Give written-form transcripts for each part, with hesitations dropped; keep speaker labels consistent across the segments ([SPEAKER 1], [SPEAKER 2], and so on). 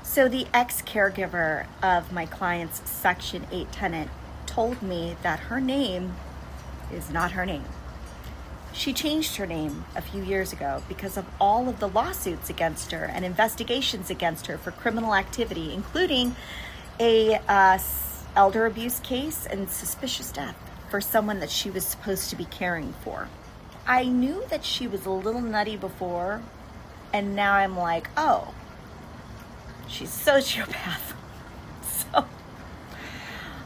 [SPEAKER 1] So the ex-caregiver of my client's Section 8 tenant told me that her name is not her name. She changed her name a few years ago because of all of the lawsuits against her and investigations against her for criminal activity, including a elder abuse case and suspicious death for someone that she was supposed to be caring for. I knew that she was a little nutty before, and now I'm like, oh, she's a sociopath.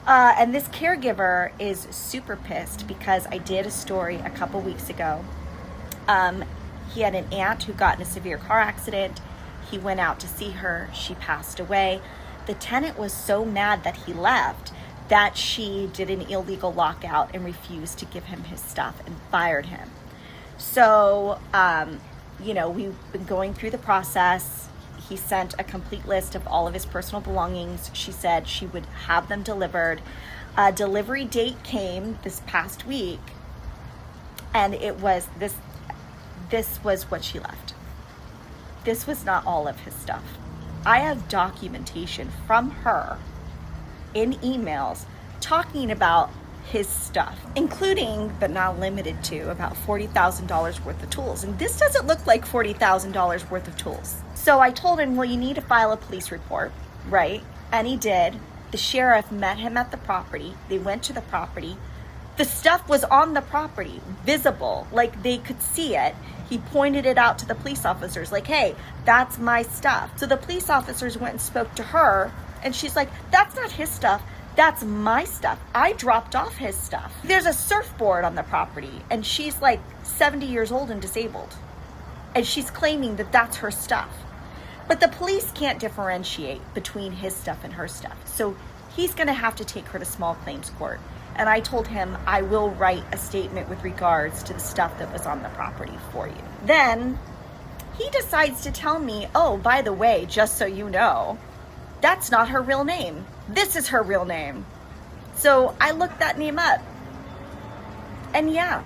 [SPEAKER 1] And this caregiver is super pissed because I did a story a couple weeks ago. He had an aunt who got in a severe car accident. He went out to see her. She passed away. The tenant was so mad that he left that she did an illegal lockout and refused to give him his stuff and fired him. So, we've been going through the process. He sent a complete list of all of his personal belongings. She said she would have them delivered. A delivery date came this past week, and it was this was what she left. This was not all of his stuff. I have documentation from her in emails talking about his stuff, including but not limited to about $40,000 worth of tools. And this doesn't look like $40,000 worth of tools. So I told him, well, you need to file a police report, right? And he did. The sheriff met him at the property. They went to the property. The stuff was on the property, visible, like they could see it. He pointed it out to the police officers, like, hey, that's my stuff. So the police officers went and spoke to her, and she's like, that's not his stuff. That's my stuff. I dropped off his stuff. There's a surfboard on the property, and she's like 70 years old and disabled. And she's claiming that that's her stuff. But the police can't differentiate between his stuff and her stuff. So he's going to have to take her to small claims court. And I told him I will write a statement with regards to the stuff that was on the property for you. Then he decides to tell me, oh, by the way, just so you know, that's not her real name. This is her real name. So I looked that name up. And yeah,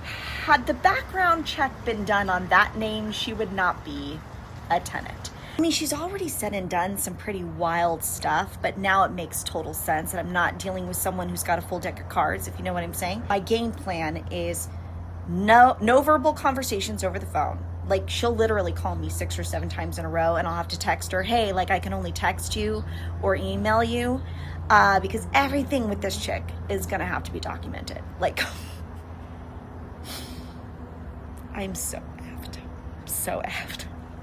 [SPEAKER 1] had the background check been done on that name, she would not be a tenant. I mean, she's already said and done some pretty wild stuff, but now it makes total sense. And I'm not dealing with someone who's got a full deck of cards, if you know what I'm saying. My game plan is no verbal conversations over the phone. Like, she'll literally call me 6 or 7 times in a row, and I'll have to text her, hey, like, I can only text you or email you, because everything with this chick is gonna have to be documented. Like, I'm so effed. So effed.